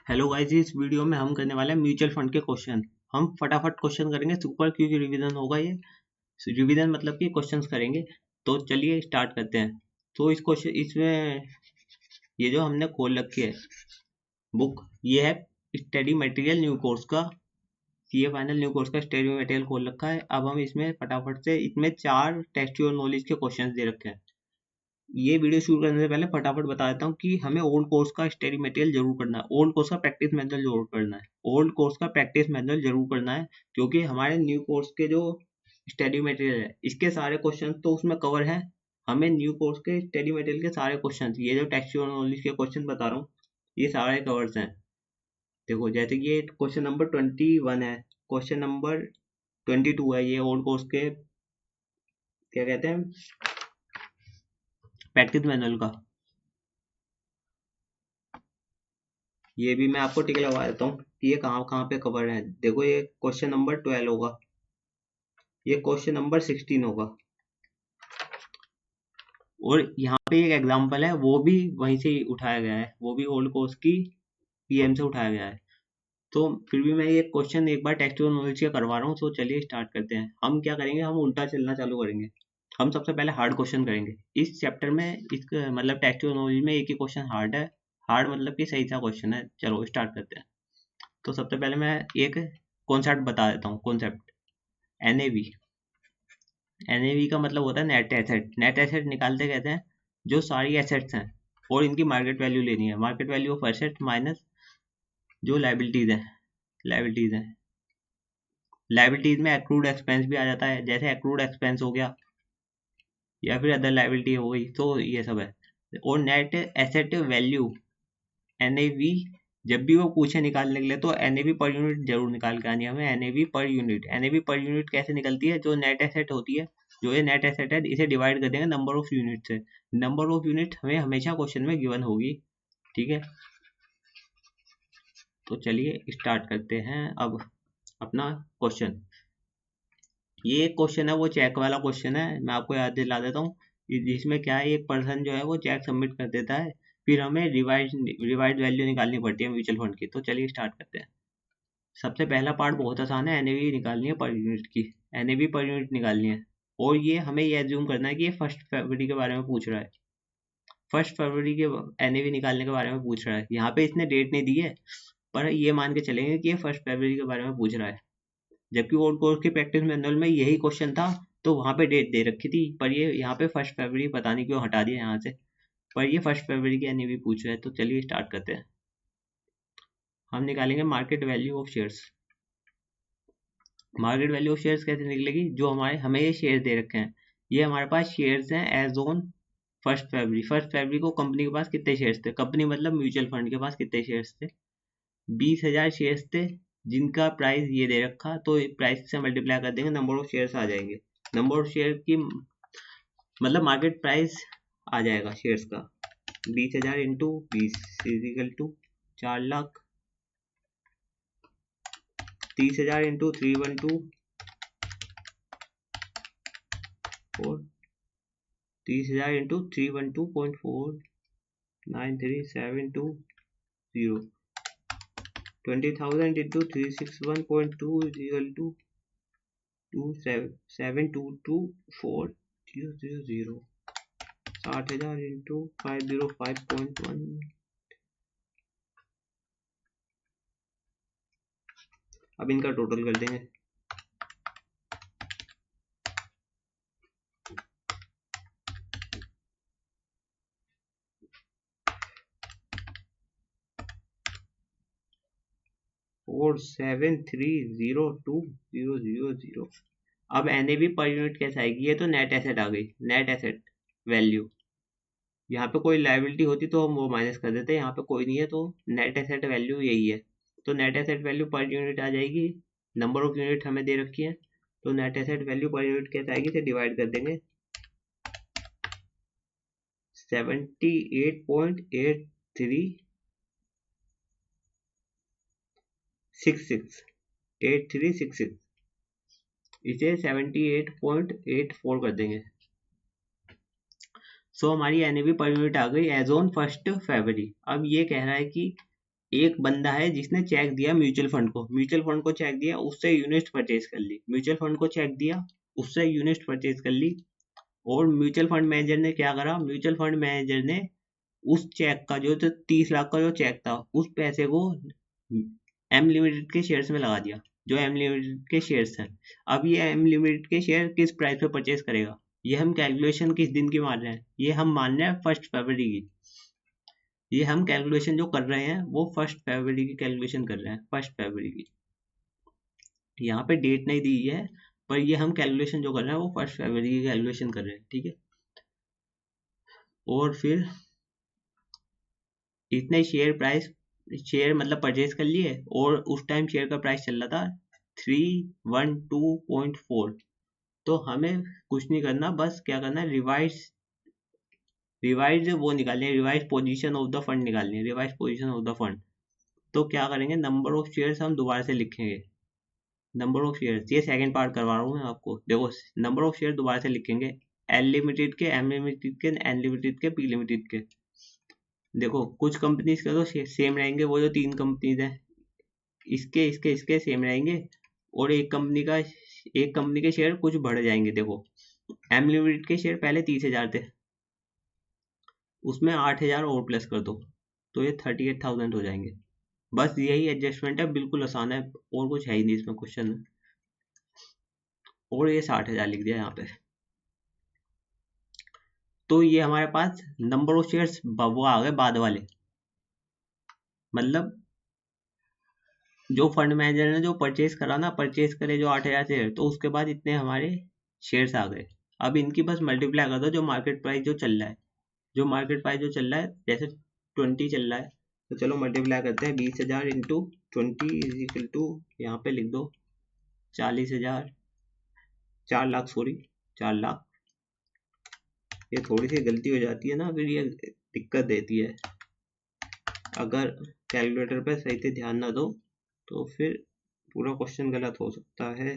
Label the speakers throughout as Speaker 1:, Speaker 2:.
Speaker 1: Hello guys, इस video में हम करने वाले हैं म्यूचुअल फंड के क्वेश्चन। हम फटाफट क्वेश्चन करेंगे, सुपर क्विक रिवीजन होगा ये। रिवीजन मतलब कि क्वेश्चंस करेंगे। तो चलिए स्टार्ट करते हैं। तो इस क्वेश्चन इसमें ये जो हमने खोल रखी है बुक, ये है स्टडी मटेरियल न्यू कोर्स का। सीए फाइनल न्यू कोर्स का स्टडी मटेरियल खोल रखा है। अब हम इसमें फटाफट से, इसमें 4 टेक्सचुअल नॉलेज के क्वेश्चंस दे रखे हैं। ये वीडियो शुरू करने से पहले फटाफट बता देता हूँ कि हमें ओल्ड कोर्स का स्टडी मटेरियल जरूर करना है, ओल्ड कोर्स का प्रैक्टिस मैनुअल जरूर करना है, ओल्ड कोर्स का प्रैक्टिस मैनुअल जरूर करना है। क्योंकि हमारे न्यू कोर्स के जो स्टडी मटेरियल है, इसके सारे क्वेश्चन तो उसमें कवर है। हमें न्यू कोर्स के स्टडी मटेरियल के सारे क्वेश्चन, ये जो टेक्सचुअल नॉलेज के क्वेश्चन बता रहा हूँ, ये सारे कवर्स हैं। देखो, जैसे कि ये क्वेश्चन नंबर 21 है, क्वेश्चन नंबर 22 है, ये ओल्ड कोर्स के क्या कहते हैं, प्रैक्टिस मैनुअल का। ये भी मैं आपको टिक लगा देता हूँ कि ये कहाँ कहाँ पे कवर है। देखो, ये क्वेश्चन नंबर 12 होगा, ये क्वेश्चन नंबर 16 होगा, और यहाँ पे एक एग्जाम्पल है, वो भी वहीं से उठाया गया है, वो भी ओल्ड कोर्स की पीएम से उठाया गया है। तो फिर भी मैं ये क्वेश्चन एक बार टेक्सचुअल नॉलेज का करवा रहा हूँ। तो चलिए स्टार्ट करते हैं। हम क्या करेंगे, हम उल्टा चलना चालू करेंगे। हम सबसे पहले हार्ड क्वेश्चन करेंगे इस चैप्टर में। इस मतलब टेक्सचुअल नॉलेज में एक ही क्वेश्चन हार्ड है। हार्ड मतलब कि सही सा क्वेश्चन है। चलो स्टार्ट करते हैं। तो सबसे पहले मैं एक कॉन्सेप्ट बता देता हूँ। Concept NAV. एनएवी का मतलब होता है नेट एसेट। नेट एसेट निकालते कहते हैं जो सारी एसेट्स हैं और इनकी मार्केट वैल्यू लेनी है। Market value of asset minus जो लाइबिलिटीज है। लाइबिलिटीज है, लाइबिलिटीज में एक्रूड एक्सपेंस भी आ जाता है, जैसे एक्रूड एक्सपेंस हो गया या फिर अदर लाइबिलिटी हो गई, तो ये सब है। और नेट एसेट वैल्यू एनएवी, जब भी वो पूछे निकालने के लिए तो एनएवी पर यूनिट जरूर निकाल के आनी है हमें। एनएवी पर यूनिट, एनएवी पर यूनिट कैसे निकलती है, जो नेट एसेट होती है, जो ये नेट एसेट है, इसे डिवाइड कर देंगे नंबर ऑफ यूनिट से। नंबर ऑफ यूनिट हमें हमेशा क्वेश्चन में गिवन होगी, ठीक है। तो चलिए स्टार्ट करते हैं अब अपना क्वेश्चन। ये एक क्वेश्चन है, वो चेक वाला क्वेश्चन है, मैं आपको याद दिला देता हूँ। जिसमें क्या है, एक पर्सन जो है वो चेक सबमिट कर देता है, फिर हमें रिवाइज वैल्यू निकालनी पड़ती है म्यूचुअल फंड की। तो चलिए स्टार्ट करते हैं। सबसे पहला पार्ट बहुत आसान है, एनएवी निकालनी है पर यूनिट की। एनएवी पर यूनिट निकालनी है, और ये हमें ये एज्यूम करना है कि ये 1 फरवरी के बारे में पूछ रहा है। 1 फरवरी के एनएवी निकालने के बारे में पूछ रहा है। यहाँ पे इसने डेट नहीं दी है, पर ये मान के चलेंगे कि ये 1 फरवरी के बारे में पूछ रहा है। जबकि ओल्ड कोर्स की प्रैक्टिस मैनुअल में यही क्वेश्चन था, तो वहां पे डेट दे रखी थी, पर ये यहाँ पे 1 फरवरी पता नहीं क्यों हटा दिया यहाँ से। पर ये 1 फरवरी की एनएवी पूछ रहा है। तो चलिए स्टार्ट करते हैं। हम निकालेंगे market value of shares. Market value of shares कैसे निकलेगी, जो हमें ये शेयर दे रखे हैं, ये हमारे पास शेयर्स हैं एज ऑन 1 फरवरी। 1 फरवरी को कंपनी के पास कितने शेयर्स थे, कंपनी मतलब म्यूचुअल फंड के पास कितने शेयर्स थे, 20,000 शेयर्स थे, जिनका प्राइस ये दे रखा। तो प्राइस से मल्टीप्लाई कर देंगे, नंबर ऑफ शेयर्स आ जाएंगे। नंबर ऑफ शेयर की मतलब मार्केट प्राइस आ जाएगा शेयर्स का, 20,000 into 20 is equal to 4,00,000। 30,000 into 312 4, 30,000 into 312.493,720, 20,000 into 361.2 is equal to 27224,000, 60,000 into 505.1। अब इनका टोटल कर देंगे। और 7302000। अब एनएवी पर यूनिट कैसे आएगी, ये तो नेट एसेट आ गई, नेट एसेट वैल्यू। यहाँ पे कोई लाइबिलिटी होती तो हम वो माइनस कर देते, यहाँ पे कोई नहीं है, तो नेट एसेट वैल्यू यही है। तो net asset value per unit आ जाएगी। नंबर ऑफ यूनिट हमें दे रखी है, तो net asset value per unit कैसे आएगी, इसे डिवाइड कर देंगे 8366, इसे 78.84 कर देंगे। सो हमारी एनएवी पर यूनिट आ गई एज ऑन 1 फरवरी। अब ये कह रहा है कि एक बंदा है जिसने चेक दिया म्यूचुअल फंड को चेक दिया, उससे यूनिट परचेज कर ली, म्यूचुअल फंड को चेक दिया, उससे यूनिट परचेज कर ली। और म्यूचुअल फंड मैनेजर ने क्या करा, म्यूचुअल फंड मैनेजर ने उस चेक का जो 30 लाख का जो चेक था, उस पैसे को एम लिमिटेड के शेयर्स में लगा दिया, जो एम लिमिटेड के शेयर्स हैं। अब ये एम लिमिटेड के शेयर किस प्राइस पे परचेज करेगा, ये हम कैलकुलेशन किस दिन की मान रहे हैं, ये हम मान रहे हैं 1 फरवरी की। ये हम कैलकुलेशन जो कर रहे हैं वो 1 फरवरी की कैलकुलेशन कर रहे हैं, 1 फरवरी की। यहाँ पे डेट नहीं दी है, पर ये हम कैलकुलेशन जो कर रहे हैं वो 1 फरवरी की कैलकुलेशन कर रहे हैं, ठीक है। और फिर इतने शेयर मतलब परचेज कर लिए, और उस टाइम शेयर का प्राइस चल रहा था 312.4। तो हमें कुछ नहीं करना, बस क्या करना है, रिवाइज वो निकालनी है, revise position of the fund निकालनी है, revise position of the fund. तो क्या करेंगे, नंबर ऑफ शेयर्स हम दोबारा से लिखेंगे, नंबर ऑफ शेयर्स, ये सेकंड पार्ट करवा रहा हूँ मैं आपको। देखो नंबर ऑफ शेयर दोबारा से लिखेंगे, एल लिमिटेड के, एम लिमिटेड के, एन लिमिटेड के, पी लिमिटेड के। देखो कुछ कंपनीज के तो सेम रहेंगे, वो जो 3 कंपनीज हैं, इसके सेम रहेंगे, और एक कंपनी के शेयर कुछ बढ़ जाएंगे। देखो एम लिमिटेड के शेयर पहले 30,000 थे, उसमें 8,000 और प्लस कर दो तो ये 38,000 हो जाएंगे। बस यही एडजस्टमेंट है, बिल्कुल आसान है, और कुछ है ही नहीं इसमें क्वेश्चन में। और ये 60,000 लिख दिया यहाँ पे। तो ये हमारे पास नंबर ऑफ शेयर्स वो आ गए बाद वाले, मतलब जो फंड मैनेजर ने जो परचेज करा ना, परचेज करे जो 8,000 शेयर, तो उसके बाद इतने हमारे शेयर्स आ गए। अब इनकी बस मल्टीप्लाई कर दो जो मार्केट प्राइस जो चल रहा है, जो मार्केट प्राइस जो चल रहा है, जैसे 20 चल रहा है, तो चलो मल्टीप्लाई करते हैं, 20,000 इंटू 20 इज इक्वल टू, यहाँ पे लिख दो 40,000, 4 लाख, सॉरी 4 लाख। ये थोड़ी सी गलती हो जाती है ना, फिर ये दिक्कत देती है, अगर कैलकुलेटर पे सही से ध्यान ना दो तो फिर पूरा क्वेश्चन गलत हो सकता है,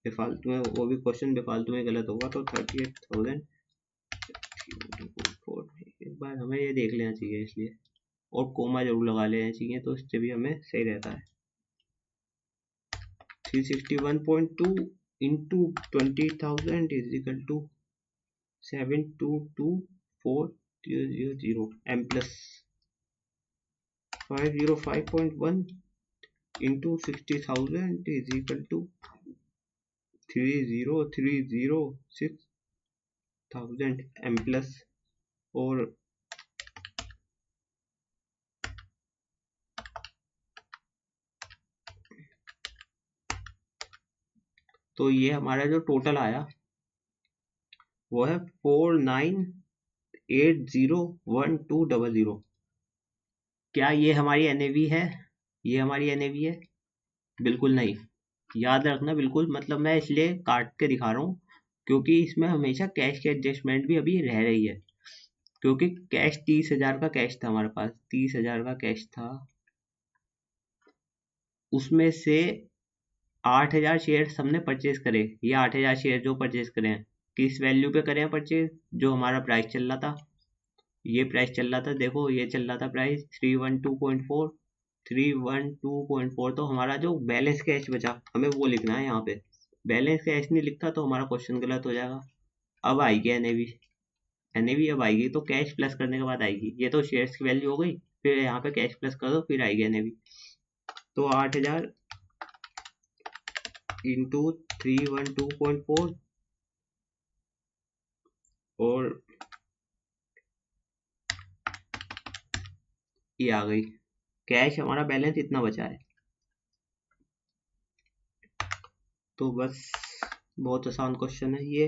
Speaker 1: बेफालतू में, वो भी क्वेश्चन बेफालतू में गलत होगा। तो 38,000, एक बार हमें ये देख लेना चाहिए इसलिए, और कोमा जरूर लगा लेना चाहिए, तो इससे भी हमें सही रहता है। 361.2 into 20,000 is equal to 722,400 M plus 505.1 into 60,000 is equal to 30,306,000 m plus। और तो ये हमारा जो टोटल आया वो है 49801200। क्या ये हमारी एनएवी है, ये हमारी एनएवी है? बिल्कुल नहीं, याद रखना बिल्कुल, मतलब मैं इसलिए काट के दिखा रहा हूँ क्योंकि इसमें हमेशा कैश की एडजस्टमेंट भी अभी रह रही है, क्योंकि कैश 30,000 का कैश था हमारे पास, 30,000 का कैश था, उसमें से 8,000 शेयर हमने परचेज करे। ये 8,000 शेयर जो परचेज करे हैं, किस वैल्यू पे करे हैं परचेज, जो हमारा प्राइस चल रहा था, ये प्राइस चल रहा था, देखो ये चल रहा था प्राइस 312.4, 312.4। तो हमारा जो बैलेंस कैश बचा हमें वो लिखना है यहाँ पे, बैलेंस कैश नहीं लिखा तो हमारा क्वेश्चन गलत हो जाएगा। अब आएगी एनएवी, एनएवी अब आएगी, तो कैश प्लस करने के बाद आएगी, ये तो शेयर्स की वैल्यू हो गई, फिर यहाँ पे कैश प्लस कर दो, फिर आएगी एनएवी। तो 8,000 इंटू 312.4 और ये आ गई, कैश हमारा बैलेंस इतना बचा है। तो बस बहुत आसान क्वेश्चन है ये।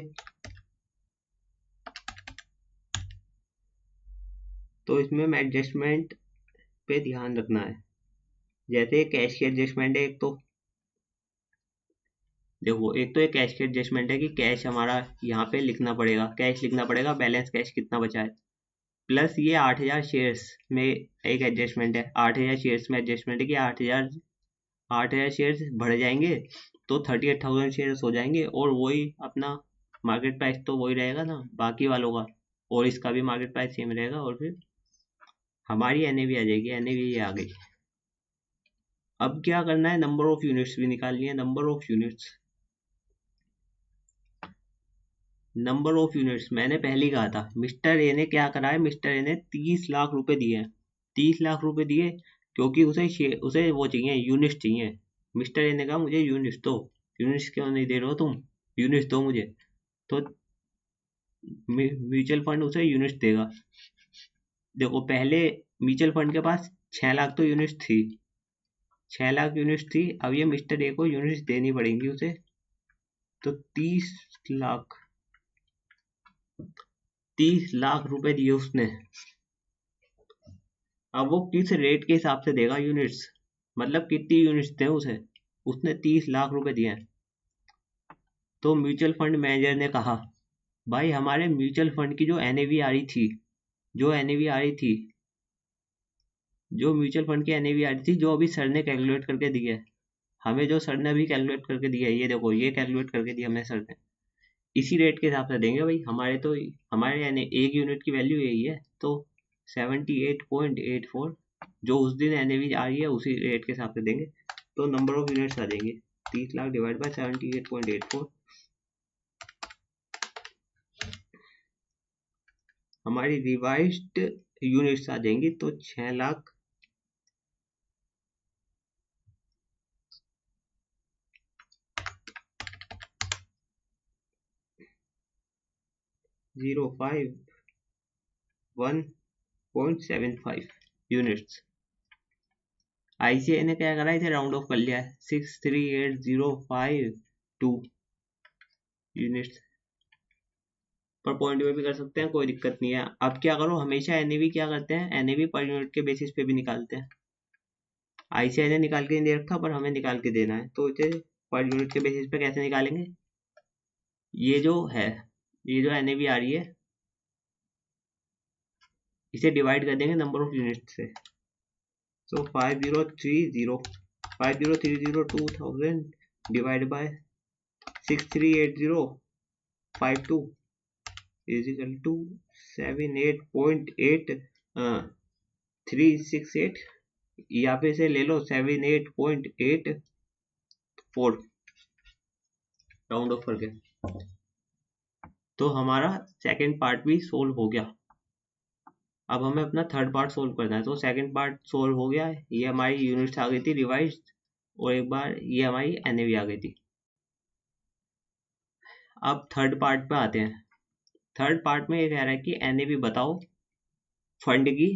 Speaker 1: तो इसमें एडजस्टमेंट पे ध्यान रखना है, जैसे कैश की एडजस्टमेंट है एक, तो देखो एक तो ये कैश की एडजस्टमेंट है कि कैश हमारा यहाँ पे लिखना पड़ेगा, कैश लिखना पड़ेगा, बैलेंस कैश कितना बचा है, प्लस ये 8,000 शेयर्स में एक एडजस्टमेंट है, 8,000 शेयर्स में एडजस्टमेंट है कि 8,000 शेयर्स बढ़ जाएंगे तो 38,000 शेयर्स हो जाएंगे, और वही अपना मार्केट प्राइस तो वही रहेगा ना बाकी वालों का, और इसका भी मार्केट प्राइस सेम रहेगा, और फिर हमारी एनएवी आ जाएगी, एनएवी ये आ गई। अब क्या करना है, नंबर ऑफ यूनिट्स भी निकालनी है। Number of units, number of units मैंने पहले ही कहा था। मिस्टर ए ने क्या करा है, मिस्टर ए ने 30 लाख रुपए दिए हैं। 30 लाख रुपए दिए क्योंकि उसे वो चाहिए, यूनिट्स चाहिए। मिस्टर ए ने कहा मुझे यूनिट्स दो। यूनिट्स क्यों नहीं दे रहे हो तुम, यूनिट्स दो मुझे। तो म्यूचुअल फंड उसे यूनिट्स देगा। देखो पहले म्यूचुअल फंड के पास 6 लाख तो यूनिट्स थी, 6 लाख यूनिट्स थी। अब ये मिस्टर ए को यूनिट्स देनी पड़ेंगी उसे। तो 30 लाख रुपए दिए उसने। अब वो किस रेट के हिसाब से देगा यूनिट्स, मतलब कितनी यूनिट्स थे उसे, उसने 30 लाख रुपए दिए हैं। तो म्यूचुअल फंड मैनेजर ने कहा भाई हमारे म्यूचुअल फंड की जो एनएवी आ रही थी, जो म्यूचुअल फंड की एनएवी आ रही थी, जो अभी सर ने कैलकुलेट करके दी है हमें, जो सर ने अभी कैलकुलेट करके दिया है, ये देखो ये कैलकुलेट करके दिया हमें सर ने, इसी रेट के हिसाब से देंगे भाई। हमारे यानी एक यूनिट की वैल्यू यही है, तो 78.84 जो उस दिन एनएवी आ रही है उसी रेट के हिसाब से देंगे। तो नंबर ऑफ यूनिट्स आ जाएंगे 30 लाख डिवाइड बाय 78.84। हमारी रिवाइज्ड यूनिट्स आ जाएंगी, तो 6 लाख 051.75 यूनिट्स। आईसीआई ने क्या करा, इसे राउंड ऑफ कर लिया है, 638,052 यूनिट्स। पर पॉइंट में भी कर सकते हैं, कोई दिक्कत नहीं है। अब क्या करो, हमेशा एनएवी क्या करते हैं, एनएवी पर यूनिट के बेसिस पे भी निकालते हैं। आईसीआई ने निकाल के नहीं दे रखा, पर हमें निकाल के देना है, तो इसे पर यूनिट के बेसिस पे कैसे निकालेंगे। ये जो एनएवी आ रही है, इसे डिवाइड कर देंगे नंबर ऑफ यूनिट से। तो 5030 divide by 638052 is equal to 78.8368, या फिर से ले लो 78.84 राउंड ऑफ करके। तो हमारा सेकंड पार्ट भी सोल्व हो गया। अब हमें अपना थर्ड पार्ट सोल्व करना है। तो सेकंड पार्ट सोल्व हो गया है, ये हमारी यूनिट्स आ गई थी रिवाइज्ड, और एक बार ये हमारी एनएवी आ गई थी। अब थर्ड पार्ट पे आते हैं। थर्ड पार्ट में ये कह रहा है कि एनएवी बताओ फंड की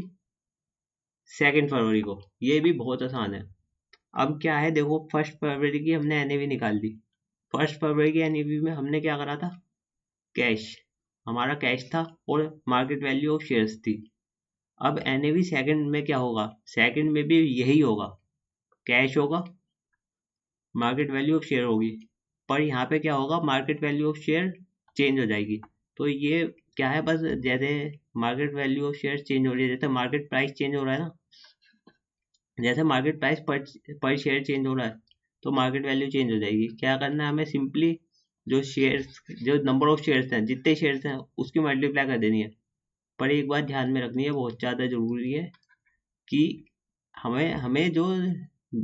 Speaker 1: 2 फरवरी को। ये भी बहुत आसान है। अब क्या है, देखो 1 फरवरी की हमने एनएवी निकाल दी। 1 फरवरी की एनएवी में हमने क्या करा था, कैश, हमारा कैश था और मार्केट वैल्यू ऑफ शेयर्स थी। अब एनएवी सेकंड में क्या होगा, सेकंड में भी यही होगा, कैश होगा, मार्केट वैल्यू ऑफ शेयर होगी। पर यहाँ पे क्या होगा, market value of share change हो जाएगी। तो ये क्या है, बस जैसे market value of share change हो रही है, जैसे मार्केट प्राइस चेंज हो रहा है ना, जैसे मार्केट प्राइस पर शेयर चेंज हो रहा है, तो मार्केट वैल्यू चेंज हो जाएगी। क्या करना है हमें, सिंपली जो नंबर ऑफ शेयर्स हैं, जितने शेयर्स हैं उसकी मल्टीप्लाई कर देनी है। पर एक बात ध्यान में रखनी है, बहुत ज़्यादा जरूरी है, कि हमें जो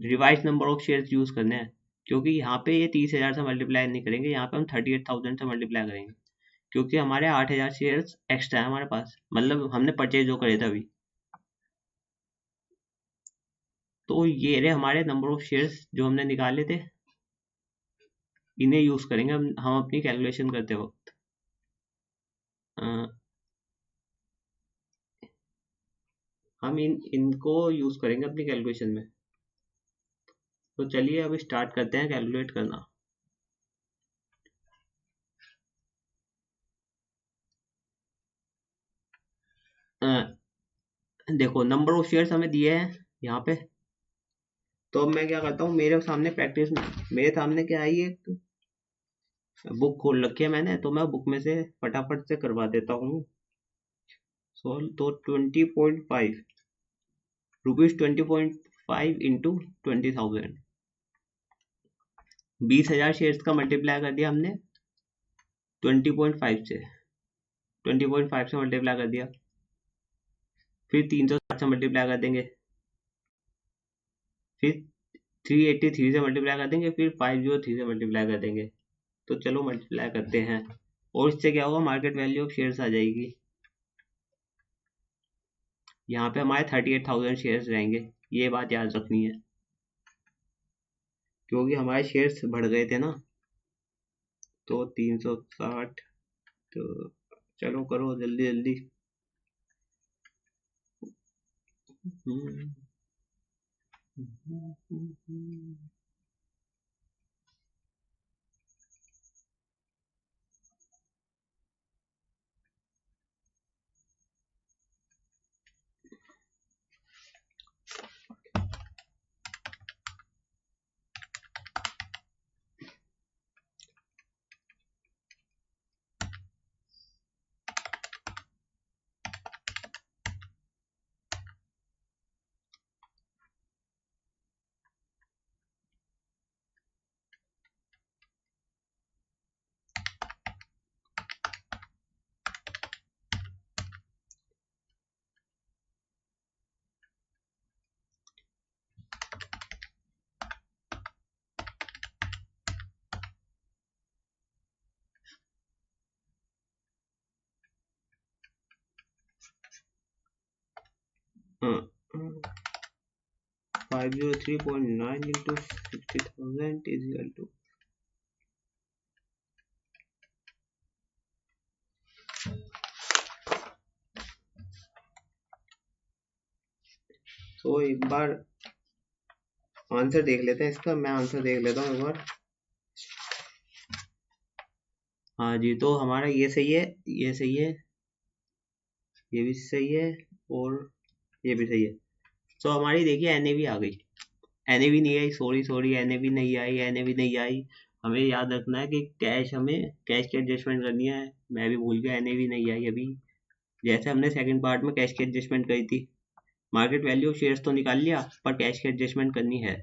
Speaker 1: revise number of shares use करने हैं, क्योंकि यहाँ पे ये 30,000 से मल्टीप्लाई नहीं करेंगे, यहाँ पे हम 38,000 से मल्टीप्लाई करेंगे, क्योंकि हमारे 8,000 शेयर्स एक्स्ट्रा है हमारे पास, मतलब हमने परचेज जो करे थे अभी। तो ये रहे हमारे नंबर ऑफ शेयर्स जो हमने निकाले थे, इन्हें यूज करेंगे हम अपनी कैलकुलेशन करते वक्त। हम इनको यूज करेंगे अपनी कैलकुलेशन में। तो चलिए अब स्टार्ट करते हैं कैलकुलेट करना। देखो नंबर ऑफ शेयर्स हमें दिए हैं यहाँ पे। तो अब मैं क्या करता हूँ, मेरे सामने क्या है, ये बुक खोल रखी है मैंने, तो मैं बुक में से फटाफट से करवा देता हूँ सोल्व। तो 20.5 रुपीज 20.5 इंटू 20,000, 20,000 शेयर्स का मल्टीप्लाई कर दिया हमने 20.5 से, 20.5 से मल्टीप्लाई कर दिया, फिर 300 से मल्टीप्लाई कर देंगे, फिर 383 से मल्टीप्लाई कर देंगे, फिर 503 से मल्टीप्लाई कर देंगे। तो चलो मल्टीप्लाई करते हैं, और इससे क्या होगा, मार्केट वैल्यू ऑफ शेयर्स आ जाएगी। यहाँ पे हमारे 38,000 शेयर्स रहेंगे, ये बात याद रखनी है, क्योंकि हमारे शेयर्स बढ़ गए थे ना। तो 360, तो चलो करो जल्दी जल्दी। हाँ, 503.9 into 60,000 is equal to, तो एक बार आंसर देख लेते हैं इसका, मैं आंसर देख लेता हूँ एक बार। हाँ जी, तो हमारा ये सही है, ये सही है, ये भी सही है, और ये भी सही है। तो हमारी देखिए एनएवी आ गई, एनएवी नहीं आई, सॉरी सॉरी, एनएवी नहीं आई, एनएवी नहीं आई। हमें याद रखना है कि कैश, हमें कैश की एडजस्टमेंट करनी है। मैं भी भूल गया, एनएवी नहीं आई अभी। जैसे हमने सेकंड पार्ट में कैश की एडजस्टमेंट करी थी, मार्केट वैल्यू ऑफ शेयर्स तो निकाल लिया, पर कैश की एडजस्टमेंट करनी है।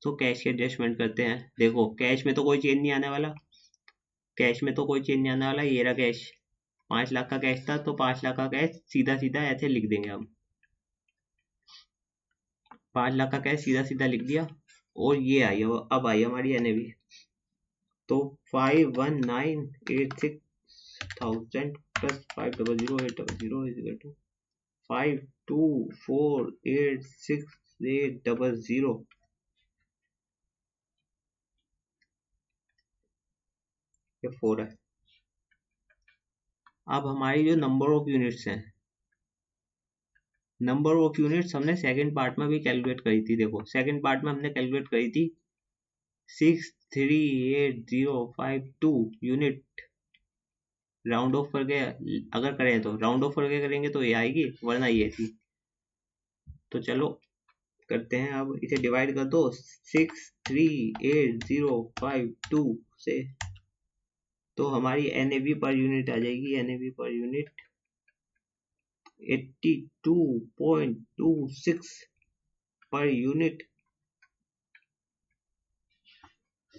Speaker 1: तो कैश की एडजस्टमेंट करते हैं। देखो कैश में तो कोई चेंज नहीं आने वाला, कैश में तो कोई चेंज नहीं आने वाला। ये रहा कैश, 5 लाख का कैश था, तो 5 लाख का कैश सीधा सीधा ऐसे लिख देंगे हम, 5 लाख का कैश सीधा सीधा लिख दिया। और ये आई, अब आई हमारी एनएवी। तो 51986,000 प्लस 500,800 इज इक्वल टू 524,86800। ये 4 है। अब हमारी जो नंबर ऑफ यूनिट्स हैं, नंबर ऑफ यूनिट्स हमने सेकंड पार्ट में भी कैलकुलेट करी थी। देखो सेकंड पार्ट में हमने कैलकुलेट करी थी 638,052 यूनिट। राउंड ऑफ करके अगर करें, तो राउंड ऑफ करके करेंगे तो ये आएगी, वरना ये थी। तो चलो करते हैं, अब इसे डिवाइड कर दो 638,052 से, तो हमारी एनएवी पर यूनिट आ जाएगी, NAV per unit 82.26 per unit.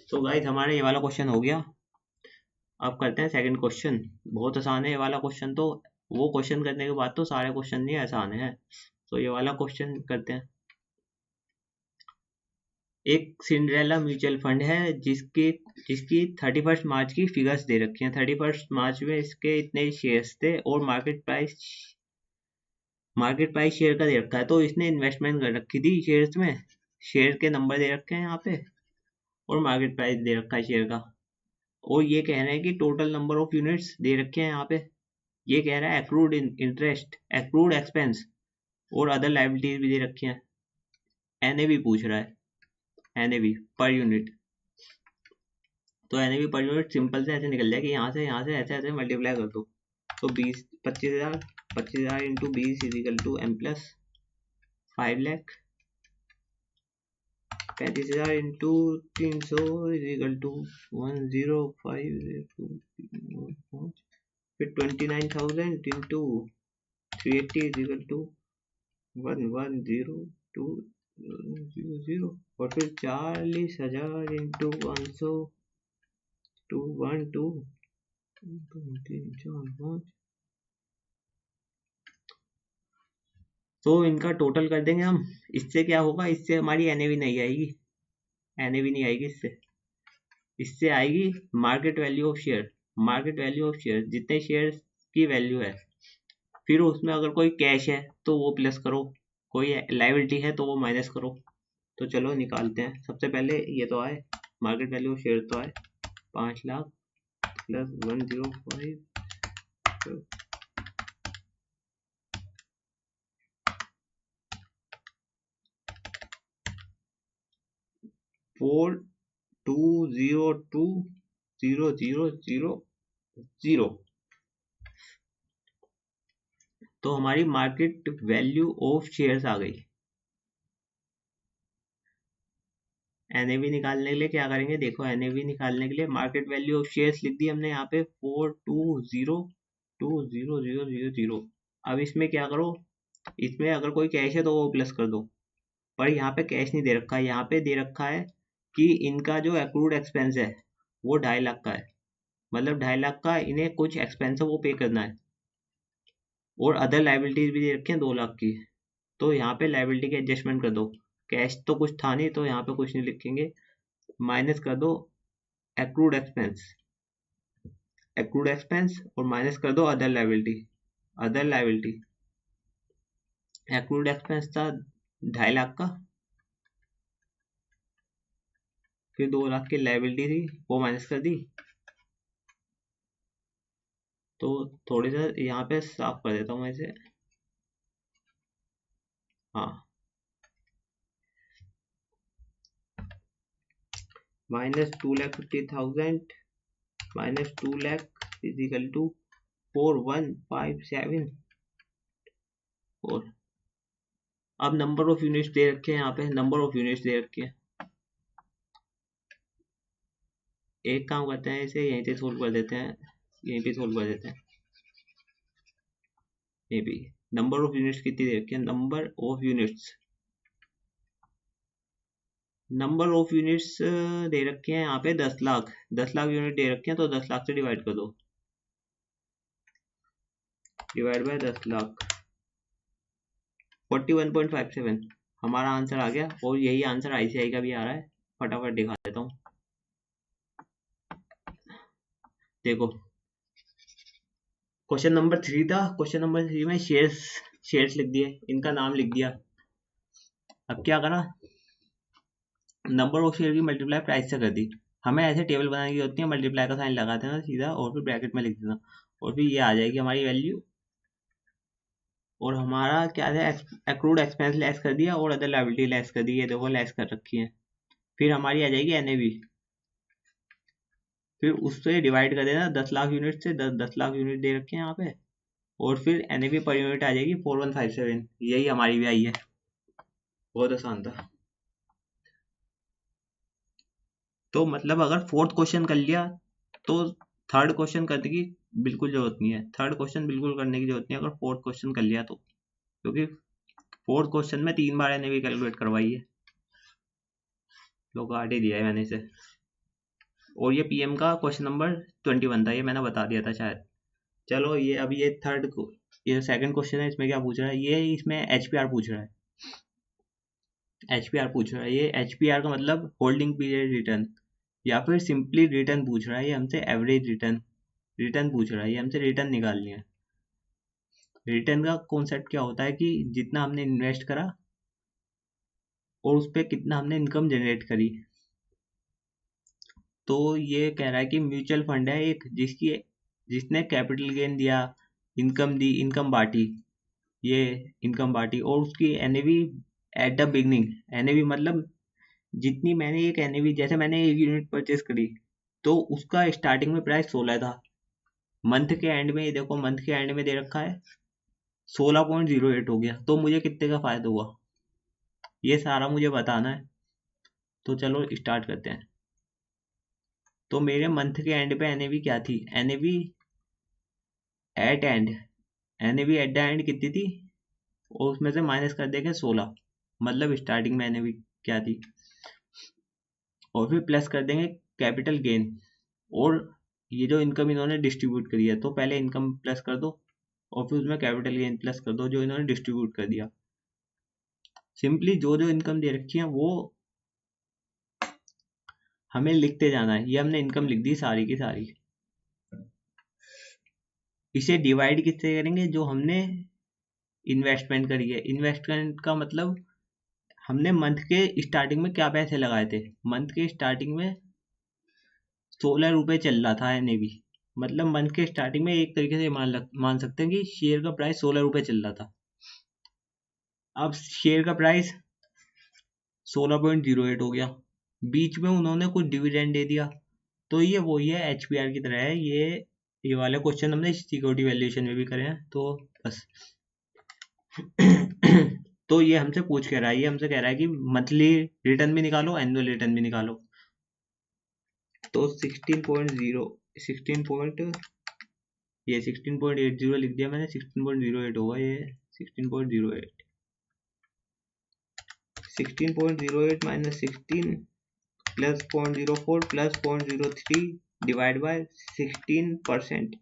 Speaker 1: तो गाइस हमारा ये वाला क्वेश्चन हो गया। अब करते हैं सेकंड क्वेश्चन। बहुत आसान है ये वाला क्वेश्चन, तो वो क्वेश्चन करने के बाद तो सारे क्वेश्चन नहीं आसान है। तो ये वाला क्वेश्चन करते हैं। एक सिंड्रेला म्यूचुअल फंड है जिसकी 31 मार्च की फिगर्स दे रखी हैं। 31 मार्च में इसके इतने शेयर्स थे, और मार्केट प्राइस शेयर का दे रखा है। तो इसने इन्वेस्टमेंट कर रखी थी शेयर्स में, शेयर के नंबर दे रखे हैं यहाँ पे, और मार्केट प्राइस दे रखा है शेयर का। और ये कह रहे हैं कि टोटल नंबर ऑफ यूनिट्स दे रखे हैं यहाँ पे। ये कह रहा है एक्रूड इंटरेस्ट, एक्रूड एक्सपेंस और अदर लायबिलिटीज भी दे रखी हैं। एनएवी पूछ रहा है, एनएवी पर यूनिट। तो एनएवी पर यूनिट सिंपल से ऐसे निकल जाए कि यहाँ से ऐसे ऐसे मल्टीप्लाई कर दो। तो 25,000 into 20 is equal to M plus 5 lakh. 35,000 into 300 is equal to 105, फिर 29,000 इंटू 380 इज इक्वल टू 110,200, और फिर 40,000 इंटू 500 212 3 4 5। तो इनका टोटल कर देंगे हम। इससे क्या होगा, इससे हमारी एनएवी नहीं आएगी, एनएवी नहीं आएगी इससे। इससे आएगी market value of share. Market value of share जितने शेयर की वैल्यू है, फिर उसमें अगर कोई कैश है तो वो प्लस करो, कोई लाइबिलिटी है तो वो माइनस करो। तो चलो निकालते हैं। सबसे पहले ये तो आए, मार्केट वैल्यू ऑफ शेयर तो आए 5 लाख प्लस 105 42020000। तो हमारी मार्केट वैल्यू ऑफ शेयर्स आ गई। एनएवी निकालने के लिए क्या करेंगे, देखो एनएवी निकालने के लिए मार्केट वैल्यू ऑफ शेयर्स लिख दी हमने यहाँ पे 42020000। अब इसमें क्या करो, इसमें अगर कोई कैश है तो वो प्लस कर दो, पर यहाँ पे कैश नहीं दे रखा है, यहाँ पे दे रखा है कि इनका जो एक्रूड एक्सपेंस है वो 2.5 लाख का है। मतलब 2.5 लाख का इन्हें कुछ एक्सपेंस है वो पे करना है, और अदर लाइबिलिटीज भी दे रखे हैं 2 लाख की। तो यहाँ पे लाइबिलिटी के एडजस्टमेंट कर दो। कैश तो कुछ था नहीं तो यहाँ पे कुछ नहीं लिखेंगे, माइनस कर दो एक्रूड एक्सपेंस, एक्रूड एक्सपेंस और माइनस कर दो other liability. Other liability accrued expense था 2.5 लाख का, फिर 2 लाख की लाइबिलिटी थी वो माइनस कर दी। तो थोड़ी सा यहाँ पे साफ कर देता हूँ मैं इसे। हाँ, -2,50,000 -2 लाख इजिकल टू 4157। और अब नंबर ऑफ यूनिट्स दे रखे हैं, यहाँ पे नंबर ऑफ यूनिट्स दे रखे हैं। एक काम करते हैं, इसे यहीं पे सोल्व कर देते हैं, यहीं पे सोल्व कर देते हैं। ये भी नंबर ऑफ यूनिट्स कितनी दे रखी है, number of units, number of units दे रखे हैं यहाँ पे 10 लाख, 10 लाख यूनिट दे रखे हैं, तो 10 लाख से डिवाइड कर दो, डिवाइड बाय 10 लाख 41.57 हमारा आंसर आ गया। और यही आंसर आईसीआई का भी आ रहा है, फटाफट दिखा देता हूँ। देखो क्वेश्चन नंबर 3 था, क्वेश्चन नंबर 3 में शेयर्स लिख दिए, इनका नाम लिख दिया। अब क्या करा, नंबर ऑफ शेयर की मल्टीप्लाई प्राइस से कर दी। हमें ऐसे टेबल बनाने की होती है, मल्टीप्लाई का साइन लगा देना सीधा और फिर ब्रैकेट में लिख देना, और फिर ये आ जाएगी हमारी वैल्यू। और हमारा क्या है, एक्रूड एक्सपेंस लेस कर दिया और अदर लायबिलिटी लेस कर दी, ये देखो लेस कर रखी है। फिर हमारी आ जाएगी एनएवी, फिर उससे डिवाइड कर देना 10 लाख यूनिट से, 10 लाख यूनिट दे रखे हैं यहाँ पे, और फिर एनएवी पर यूनिट आ जाएगी 4157। यही हमारी भी आई है, बहुत आसान था। तो मतलब अगर फोर्थ क्वेश्चन कर लिया तो थर्ड क्वेश्चन करने की बिल्कुल जरूरत नहीं है, थर्ड क्वेश्चन बिल्कुल करने की जरूरत नहीं है अगर फोर्थ क्वेश्चन कर लिया तो, क्योंकि फोर्थ क्वेश्चन में 3 बार एनएवी कैलकुलेट करवाई है, लोग काट ही दिया है मैंने इसे। और ये पीएम का क्वेश्चन नंबर 21 था, ये मैंने बता दिया था शायद। चलो ये अब ये थर्ड ये सेकंड क्वेश्चन है, इसमें क्या पूछ रहा है, ये इसमें एचपीआर पूछ रहा है। एचपीआर पूछ रहा है, ये एचपीआर का मतलब होल्डिंग पीरियड रिटर्न, या फिर सिंपली रिटर्न पूछ रहा है, ये हमसे एवरेज रिटर्न रिटर्न पूछ रहा है, ये हमसे रिटर्न निकालनी है। रिटर्न का कॉन्सेप्ट क्या होता है कि जितना हमने इन्वेस्ट करा और उस पर कितना हमने इनकम जनरेट करी। तो ये कह रहा है कि म्यूचुअल फंड है एक, जिसने कैपिटल गेन दिया, इनकम दी, इनकम बांटी, ये इनकम बांटी, और उसकी NAV at the beginning. NAV मतलब जितनी मैंने एक एनएवी, जैसे मैंने एक यूनिट परचेस करी तो उसका स्टार्टिंग में प्राइस 16 था, मंथ के एंड में ये देखो, मंथ के एंड में दे रखा है 16.08 हो गया, तो मुझे कितने का फायदा हुआ, ये सारा मुझे बताना है। तो चलो स्टार्ट करते हैं। तो मेरे मंथ के एंड पे एनएवी क्या थी, NAV at end, NAV at the end कितनी थी, और उसमें से माइनस कर देंगे 16, मतलब स्टार्टिंग में एनएवी क्या थी, और फिर प्लस कर देंगे कैपिटल गेन, और ये जो इनकम इन्होंने डिस्ट्रीब्यूट करी है, तो पहले इनकम प्लस कर दो और फिर उसमें कैपिटल गेन प्लस कर दो जो इन्होंने डिस्ट्रीब्यूट कर दिया। सिंपली जो जो इनकम दे रखी है वो हमें लिखते जाना है। ये हमने इनकम लिख दी सारी की सारी। इसे डिवाइड किससे करेंगे, जो हमने इन्वेस्टमेंट करी है। इन्वेस्टमेंट का मतलब हमने मंथ के स्टार्टिंग में क्या पैसे लगाए थे। मंथ के स्टार्टिंग में 16 रुपये चल रहा था NAV, मतलब मंथ के स्टार्टिंग में एक तरीके से मान सकते हैं कि शेयर का प्राइस 16 रुपये चल रहा था। अब शेयर का प्राइस 16.08 हो गया, बीच में उन्होंने कुछ डिविडेंड दे दिया, तो ये वही है HPR की तरह है। ये वाले क्वेश्चन हमने सिक्योरिटी वैल्यूएशन में भी करे हैं, तो बस तो ये हमसे पूछ के रहा है, ये हमसे कह रहा है कि मंथली रिटर्न भी निकालो, एनुअल रिटर्न भी निकालो। तो 16.80 लिख दिया मैंने, 16.08 होगा ये। 16.08 minus 16 plus 0.04 plus 0.03 divide by 16%।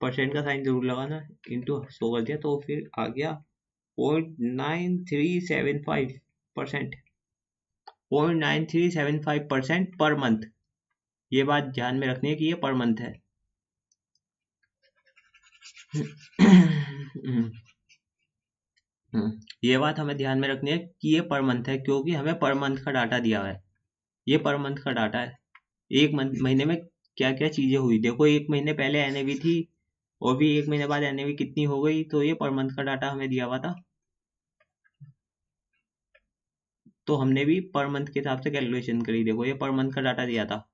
Speaker 1: Percent का साइन जरूर लगाना, इंटू 100 कर दिया, तो फिर आ गया 0.9375%। 0.9375% पर मंथ। ये बात ध्यान में रखनी है कि ये पर मंथ है। ये बात हमें ध्यान में रखनी है कि ये पर मंथ है, क्योंकि हमें पर मंथ का डाटा दिया हुआ है। ये पर मंथ का डाटा है। एक महीने में क्या क्या चीजें हुई, देखो एक महीने पहले NAV थी और भी एक महीने बाद NAV कितनी हो गई, तो ये पर मंथ का डाटा हमें दिया हुआ था। तो हमने भी पर मंथ के हिसाब से कैलकुलेशन करी। देखो ये पर मंथ का डाटा दिया था,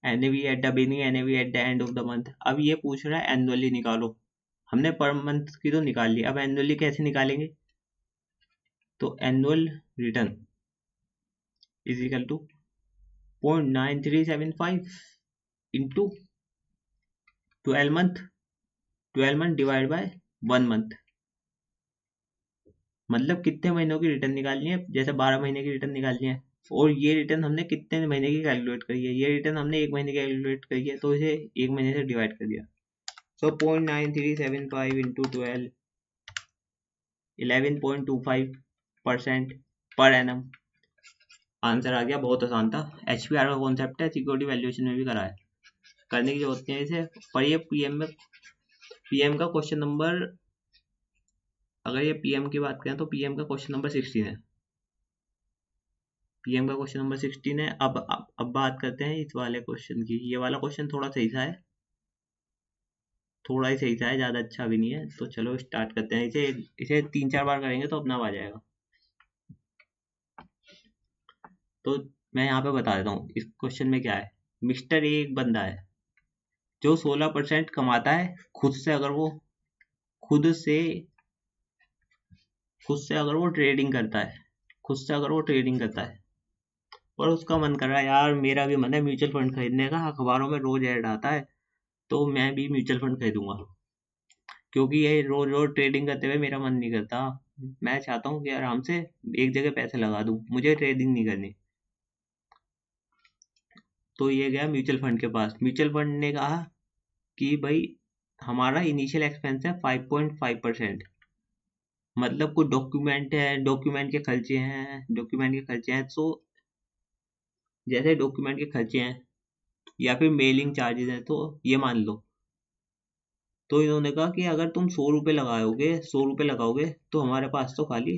Speaker 1: NAV at the beginning, NAV eight the end of the month. अब ये पूछ रहा है एनुअली निकालो। हमने पर मंथ की तो निकाल ली, अब एनुअली कैसे निकालेंगे। तो annual return is equal to 0.9375 into 12 month divide by 1 month. मतलब कितने महीनों की रिटर्न निकालनी है, जैसे 12 महीने की रिटर्न निकालनी है, और ये रिटर्न हमने कितने महीने की कैलकुलेट करी है। ये रिटर्न हमने 1 महीने की कैलकुलेट करी है, तो इसे 1 महीने से डिवाइड कर दिया। सो 0.9375 इंटू 12, 11.25% पर एनम। आंसर आ गया, बहुत आसान था। HPR का कॉन्सेप्ट है, सिक्योरिटी वैल्यूएशन में भी करा है, करने की जरूरत नहीं है इसे। पर ये PM का क्वेश्चन नंबर, अगर ये PM की बात करें तो PM का क्वेश्चन नंबर 16 है। PM का क्वेश्चन नंबर 16 है। अब बात करते हैं इस वाले क्वेश्चन की। ये वाला क्वेश्चन थोड़ा सही सा है, थोड़ा ही सही सा है, ज़्यादा अच्छा भी नहीं है। तो चलो स्टार्ट करते हैं। इसे 3-4 बार करेंगे तो अपना आ जाएगा। तो मैं यहाँ पे बता देता हूँ इस क्वेश्चन में क्या है। मिस्टर ए एक बंदा है जो 16% कमाता है खुद से। अगर वो खुद से अगर वो ट्रेडिंग करता है, और उसका मन कर रहा है, यार मेरा भी मन है म्यूचुअल फंड खरीदने का, अखबारों में रोज ऐड आता है, तो मैं भी म्यूचुअल फंड खरीदूंगा, क्योंकि ये रोज रोज ट्रेडिंग करते हुए मेरा मन नहीं करता। मैं चाहता हूँ कि आराम से एक जगह पैसे लगा दूं, मुझे ट्रेडिंग नहीं करनी। तो ये गया म्यूचुअल फंड के पास। म्यूचुअल फंड ने कहा कि भाई हमारा इनिशियल एक्सपेंस है 5.5%, मतलब कुछ डॉक्यूमेंट के खर्चे हैं। तो जैसे डॉक्यूमेंट के खर्चे हैं या फिर मेलिंग चार्जेस हैं, तो ये मान लो। तो इन्होंने कहा कि अगर तुम 100 रुपये लगाओगे तो हमारे पास तो खाली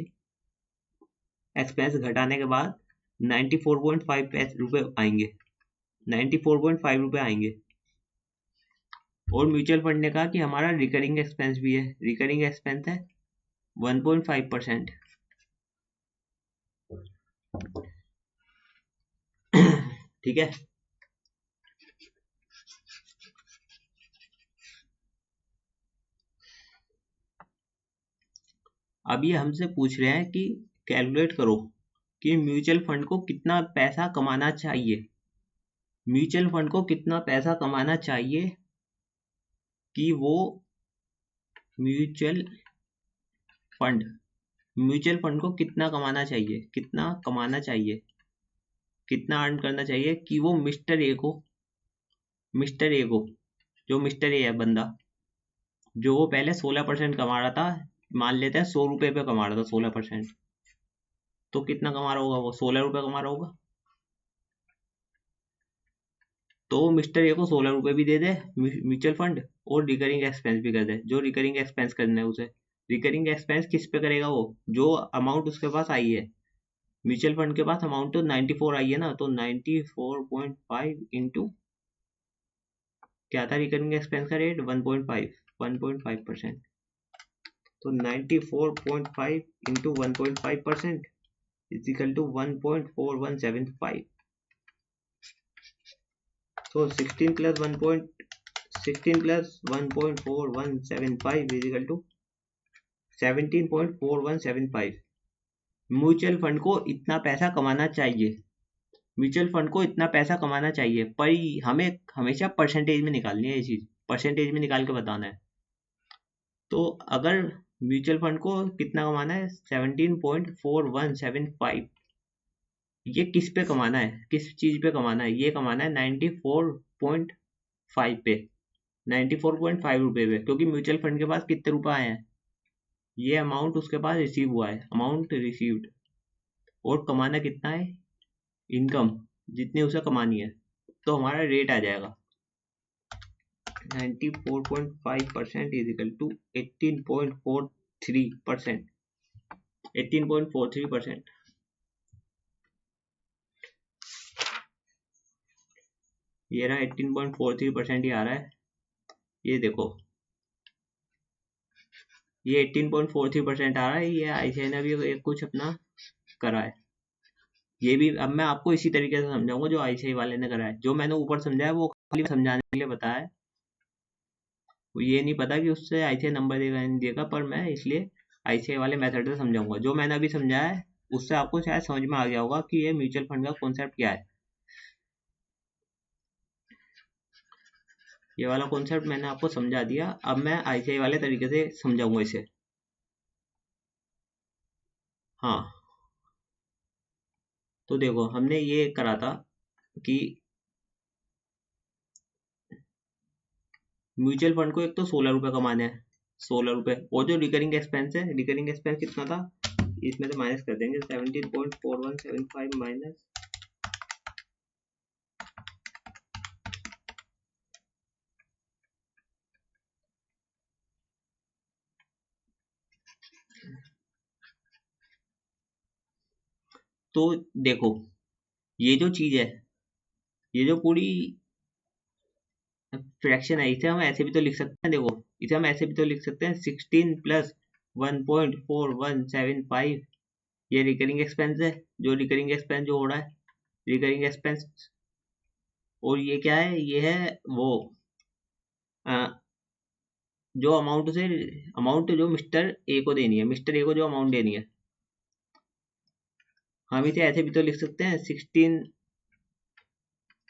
Speaker 1: एक्सपेंस घटाने के बाद 94.5 रुपये आएंगे, 94.5 रुपये आएंगे। और म्यूचुअल फंड ने कहा कि हमारा रिकरिंग एक्सपेंस भी है, रिकरिंग एक्सपेंस है 1.5%। ठीक है। अब ये हमसे पूछ रहे हैं कि कैलकुलेट करो कि म्यूचुअल फंड को कितना पैसा कमाना चाहिए। म्यूचुअल फंड को कितना पैसा कमाना चाहिए कि वो म्यूचुअल फंड को कितना कमाना चाहिए, कितना अर्न करना चाहिए कि वो मिस्टर ए को जो मिस्टर ए है बंदा, जो वो पहले 16% कमा रहा था मान लेते हैं 100 रुपये पे कमा रहा था 16%, तो कितना कमा रहा होगा वो? 16 रुपये कमा रहा होगा। तो मिस्टर ए को 16 रुपये भी दे दे म्यूचुअल फंड, और रिकरिंग एक्सपेंस भी कर दे, जो रिकरिंग एक्सपेंस करना है उसे। रिकरिंग एक्सपेंस किस पे करेगा वो? जो अमाउंट उसके पास आई है, म्यूचुअल फंड के पास अमाउंट तो 94 आई है ना, तो 94.5 इंटू क्या था रिकरिंग एक्सपेंस का रेट? 1.5%। तो 94.5 इंटू 1.5% इज इक्वल टू 1.4175। तो 16 plus 1.4175 is equal to 17.4175। Mutual fund को इतना पैसा कमाना चाहिए, म्यूचुअल फंड को इतना पैसा कमाना चाहिए, पर हमें हमेशा परसेंटेज में निकालनी है ये चीज, परसेंटेज में निकाल के बताना है। तो अगर म्यूचुअल फंड को कितना कमाना है? 17.4175। ये किस पे कमाना है, किस चीज पे कमाना है? ये कमाना है 94.5 पे, 94.5 रुपये पे, क्योंकि म्यूचुअल फंड के पास कितने रुपए आए हैं? ये अमाउंट उसके पास रिसीव हुआ है, अमाउंट रिसीव्ड। और कमाना कितना है? इनकम जितनी उसे कमानी है। तो हमारा रेट आ जाएगा 94.5% इज इक्वल टू 18.43%। 18.43%। ये रहा 18.43% ही आ रहा है। ये देखो, ये 18.43% आ रहा है। ये आईसीआई ने भी कुछ अपना करा है। ये भी अब मैं आपको इसी तरीके से समझाऊंगा जो आईसीआई वाले ने करा है। जो मैंने ऊपर समझाया वो खाली समझाने के लिए बताया है, वो ये नहीं पता कि उससे आईसीआई नंबर देगा नहीं देगा, पर मैं इसलिए आईसीआई वाले मेथड से समझाऊंगा। जो मैंने अभी समझाया है उससे आपको शायद समझ में आ गया होगा कि ये म्यूचुअल फंड का कॉन्सेप्ट क्या है। ये वाला कॉन्सेप्ट मैंने आपको समझा दिया। अब मैं आईसीआई वाले तरीके से समझाऊंगा इसे। हाँ, तो देखो हमने ये करा था कि म्यूचुअल फंड को एक तो 16 रुपये कमाने हैं, 16 रुपये। और जो रिकरिंग एक्सपेंस है, रिकरिंग एक्सपेंस कितना था? इसमें से माइनस कर देंगे 17.4175 माइनस, तो देखो ये जो चीज है, ये जो पूरी फ्रैक्शन है, इसे हम ऐसे भी तो लिख सकते हैं। देखो इसे हम ऐसे भी तो लिख सकते हैं 16 प्लस 1.4175। ये रिकरिंग एक्सपेंस है, जो रिकरिंग एक्सपेंस जो हो रहा है, रिकरिंग एक्सपेंस। और ये क्या है? ये है वो जो अमाउंट से, अमाउंट जो मिस्टर ए को देनी है, मिस्टर ए को जो अमाउंट देनी है, हम इसे ऐसे भी तो लिख सकते हैं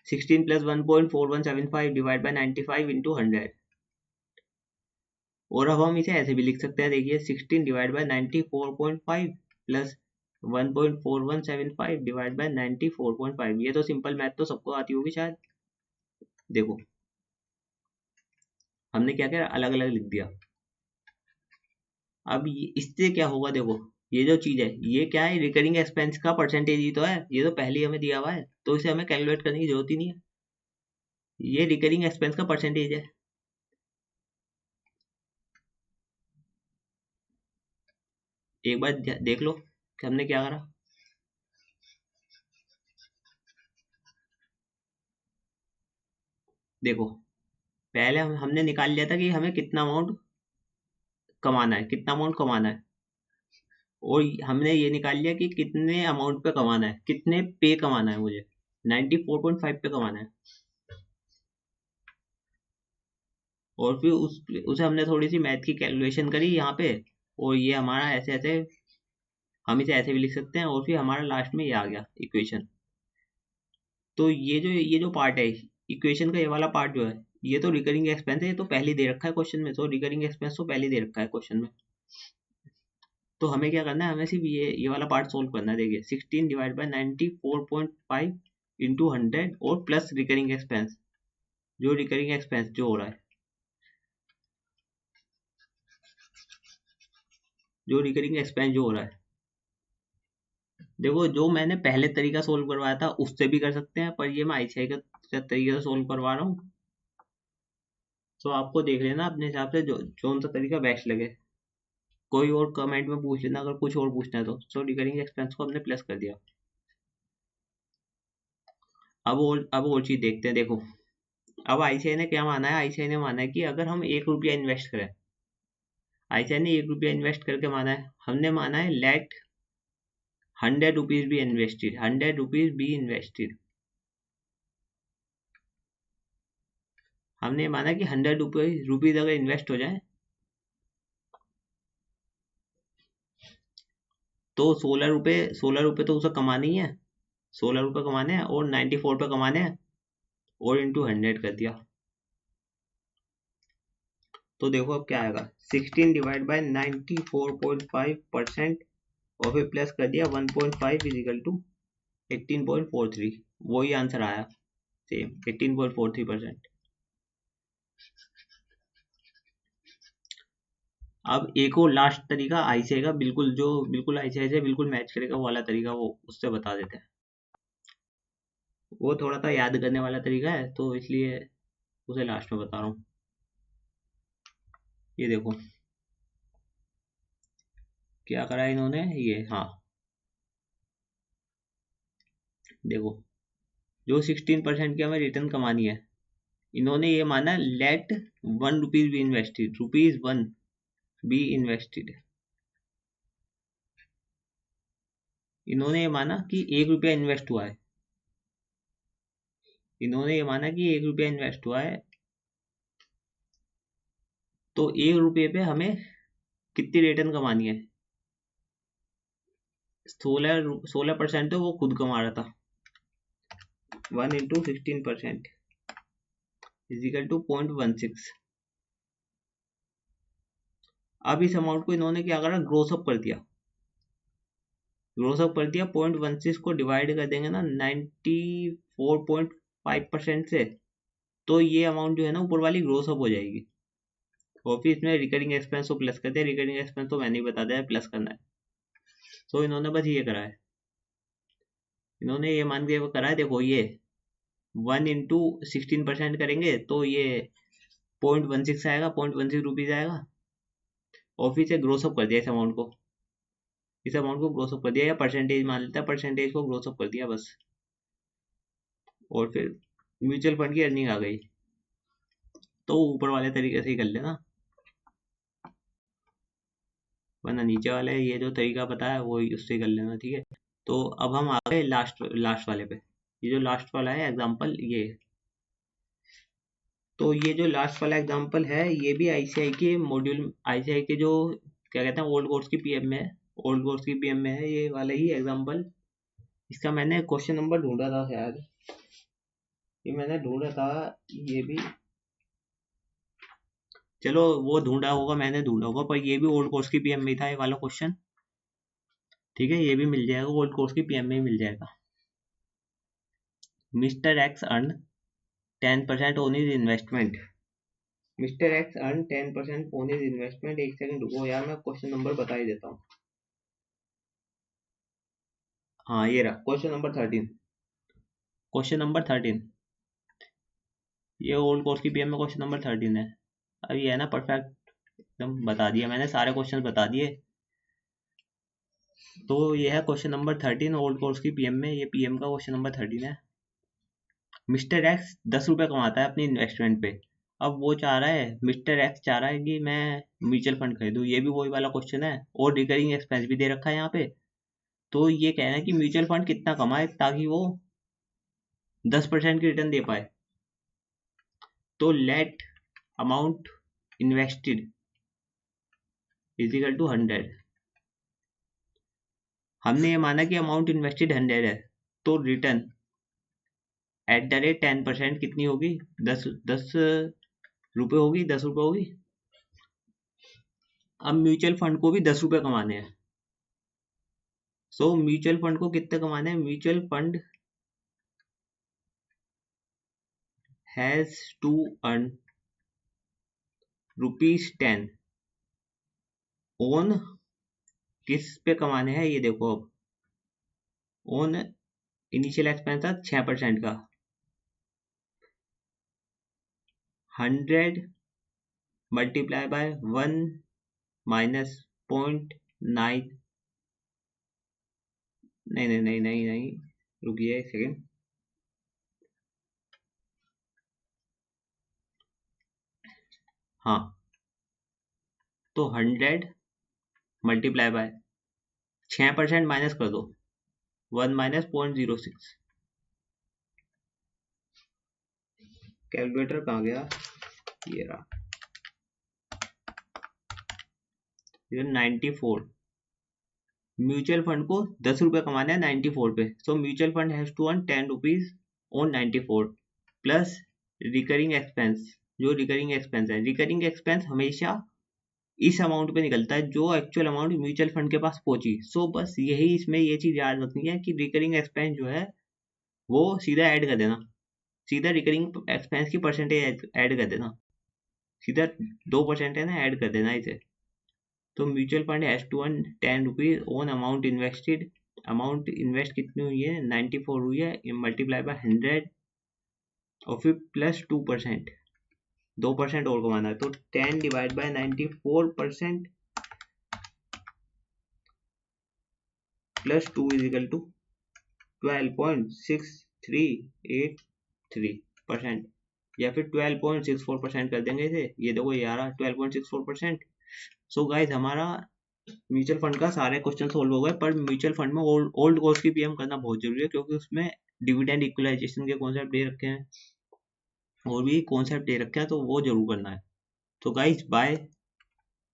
Speaker 1: 16 प्लस 1.4175 डिवाइड बाई 95 इंटू 100। और अब हम इसे ऐसे भी लिख सकते हैं, देखिए 16 divide by 94.5 plus 1.4175 divide by 94.5। ये तो सिंपल मैथ तो सबको आती होगी शायद। देखो हमने क्या किया, अलग अलग लिख दिया। अब इससे क्या होगा? देखो ये जो चीज है ये क्या है? रिकरिंग एक्सपेंस का परसेंटेज ही तो है, ये तो पहले ही हमें दिया हुआ है, तो इसे हमें कैलकुलेट करने की जरूरत ही नहीं है। ये रिकरिंग एक्सपेंस का परसेंटेज है। एक बार देख लो कि हमने क्या करा। देखो पहले हमने निकाल लिया था कि हमें कितना अमाउंट कमाना है, कितना अमाउंट कमाना है। और हमने ये निकाल लिया कि कितने अमाउंट पे कमाना है, कितने पे कमाना है मुझे, 94.5 पे कमाना है। और फिर उसे हमने थोड़ी सी मैथ की कैलकुलेशन करी यहाँ पे, और ये हमारा ऐसे ऐसे, हम इसे ऐसे भी लिख सकते हैं। और फिर हमारा लास्ट में ये आ गया इक्वेशन। तो ये जो पार्ट है इक्वेशन का, ये वाला पार्ट जो है, ये तो रिकरिंग एक्सपेंस है, ये तो पहले दे रखा है क्वेश्चन में। तो रिकरिंग एक्सपेंस तो पहले दे रखा है क्वेश्चन में। तो हमें क्या करना है? हमें सिर्फ ये वाला पार्ट सोल्व करना है। देखिए 16 डिवाइड बाई 94.5 इंटू 100 और प्लस रिकरिंग एक्सपेंस, जो रिकरिंग एक्सपेंस जो हो रहा है। जो रिकरिंग एक्सपेंस जो हो रहा है, देखो जो मैंने पहले तरीका सोल्व करवाया था उससे भी कर सकते हैं, पर ये मैं ICI का तरीके से सोल्व करवा रहा हूँ। तो आपको देख लेना अपने हिसाब से जो कौन सा तरीका बेस्ट लगे। कोई और कमेंट में पूछ लेना अगर कुछ और पूछना है तो। सो रिकरिंग एक्सपेंस को हमने प्लस कर दिया। अब और चीज देखते हैं। देखो अब ICI ने क्या माना है, ICI ने माना है कि अगर हम 1 रुपया इन्वेस्ट करें, ICI ने 1 रुपया इन्वेस्ट करके माना है, हमने माना है let 100 rupees be invested, 100 rupees be invested. हमने माना कि 100 रुपीज अगर इन्वेस्ट हो जाए तो 16 रुपये तो उसे कमानी है, 16 रुपये कमाने हैं और 94 पे कमाने हैं और इंटू 100 कर दिया। तो देखो अब क्या आएगा, 16 डिवाइड बाई 94.5% और फिर प्लस कर दिया 1.5 इज इक्वल टू 18.43। वही आंसर आया, सेम 18.43%। अब एक और लास्ट तरीका ICI का, बिल्कुल जो बिल्कुल ICI से बिल्कुल मैच करेगा वो वाला तरीका, वो उससे बता देते हैं। वो थोड़ा सा याद करने वाला तरीका है तो इसलिए उसे लास्ट में बता रहा हूँ। ये देखो क्या करा है इन्होंने, ये हाँ देखो, जो 16% की हमें रिटर्न कमानी है, इन्होंने ये माना let 1 rupees be invested, rupees 1 be invested. इन्होंने ये माना कि 1 रुपया इन्वेस्ट हुआ है, इन्होंने ये माना कि 1 रुपया इन्वेस्ट हुआ है, तो 1 रुपये पे हमें कितनी रिटर्न कमानी है। 16% तो वो खुद कमा रहा था, 1 इंटू 16% इजिकल टू 0.16। अब इस अमाउंट को इन्होंने क्या करा, ग्रोस अप कर दिया, ग्रोस अप कर दिया। 0.16 को डिवाइड कर देंगे ना 94.5% से, तो ये अमाउंट जो है ना ऊपर वाली ग्रोस अप हो जाएगी। और फिर इसमें रिकरिंग एक्सपेंस को प्लस कर दिया, रिकरिंग एक्सपेंस तो मैंने ही बता दिया प्लस करना है। तो इन्होंने बस ये करा है, इन्होंने ये मान के करा है। देखो ये 1 इंटू 16% करेंगे तो ये 0.16 आएगा, 0.16 रुपीज आएगा। और फिर से ग्रोस अप कर दिया इस अमाउंट को, इस अमाउंट को ग्रोस अप कर दिया, या परसेंटेज मान लेता है, परसेंटेज को ग्रोस अप कर दिया बस। और फिर म्यूचुअल फंड की अर्निंग आ गई। तो ऊपर वाले तरीके से ही कर लेना, वरना नीचे वाले ये जो तरीका बताया वो उससे कर लेना, ठीक है। तो अब हम आ गए लास्ट लास्ट वाले पे। ये जो लास्ट वाला है एग्जाम्पल ये, तो ये जो लास्ट वाला एग्जाम्पल है ये भी ICI के मॉड्यूल, ICI के जो क्या कहते हैं ओल्ड कोर्स की PM में है, ओल्ड कोर्स की PM में है ये वाला ही एग्जाम्पल। इसका मैंने क्वेश्चन नंबर ढूंढा था शायद, ये मैंने ढूंढा था ये भी, चलो वो ढूंढा होगा, मैंने ढूंढा होगा, पर ये भी ओल्ड कोर्स की PM में था ये वाला क्वेश्चन, ठीक है। ये भी मिल जाएगा, ओल्ड कोर्स की PM में ही मिल जाएगा। Mister x earn 10% on his investment, mister x earn 10% on his investment. एक सेकंड रुको यार, मैं क्वेश्चन नंबर बता ही देता हूँ। हाँ ये रहा क्वेश्चन नंबर 13, क्वेश्चन नंबर 13, ये ओल्ड कोर्स की PM में क्वेश्चन नंबर 13 है। अब ये है ना परफेक्ट एकदम बता दिया मैंने, सारे क्वेश्चन बता दिए। तो ये है क्वेश्चन नंबर 13 ओल्ड कोर्स की PM में, ये PM का क्वेश्चन नंबर 13 है। मिस्टर एक्स 10 रुपये कमाता है अपनी इन्वेस्टमेंट पे। अब वो चाह रहा है, मिस्टर एक्स चाह रहा है कि मैं म्यूचुअल फंड खरीदूं, ये भी वही वाला क्वेश्चन है और रिकरिंग एक्सपेंस भी दे रखा है यहाँ पे। तो ये कह रहा है कि म्यूचुअल फंड कितना कमाए ताकि वो 10% की रिटर्न दे पाए। तो let amount invested is equal to 100। हमने ये माना कि अमाउंट इन्वेस्टेड 100 है, तो रिटर्न एट द रेट 10% कितनी होगी, 10 रुपये होगी, 10 रुपये होगी। अब म्यूचुअल फंड को भी 10 रुपये कमाने हैं। सो म्यूचुअल फंड को कितने कमाने हैं, mutual fund has to earn ₹10 on किस पे कमाने हैं ये देखो। अब ओन इनिशियल एक्सपेंस था 6% का, 100 मल्टीप्लाई बाय 1 माइनस 0.9, नहीं नहीं नहीं नहीं नहीं, रुकिए एक सेकेंड। हाँ, तो 100 मल्टीप्लाई बाय 6% माइनस कर दो, 1 माइनस 0.06। कैलकुलेटर कहाँ गया, ये रहा, 94। म्यूचुअल फंड को 10 रुपये कमाना है 94 पे, so mutual fund has to earn 10 rupees on 94 plus recurring expense. जो रिकरिंग एक्सपेंस है, रिकरिंग एक्सपेंस हमेशा इस अमाउंट पे निकलता है जो एक्चुअल अमाउंट म्यूचुअल फंड के पास पहुंची। सो बस यही इसमें ये चीज याद रखनी है कि रिकरिंग एक्सपेंस जो है वो सीधा ऐड कर देना, सीधा रिकरिंग एक्सपेंस की परसेंटेज ऐड कर देना, सीधा 2% है ना, ऐड कर देना इसे। तो mutual fund has to earn 10 rupees on amount invested. Amount invest कितनी हुई है, 94 हुई है, मल्टीप्लाई बाय 100 और फिर प्लस 2%, 2% और कमाना है, तो 10 divide by 94% plus 2 is equal to 12.6383%, या फिर 12.64% कर देंगे इसे। ये देखो ये आ रहा 12.64%। सो गाइज हमारा म्यूचुअल फंड का सारे क्वेश्चन सोल्व हो गए, पर म्यूचुअल फंड में ओल्ड कोर्स की पीएम करना बहुत जरूरी है, क्योंकि उसमें डिविडेंड इक्वलाइजेशन के कॉन्सेप्ट दे रखे हैं और भी कॉन्सेप्ट दे रखे हैं, तो वो जरूर करना है। तो गाइज बाय।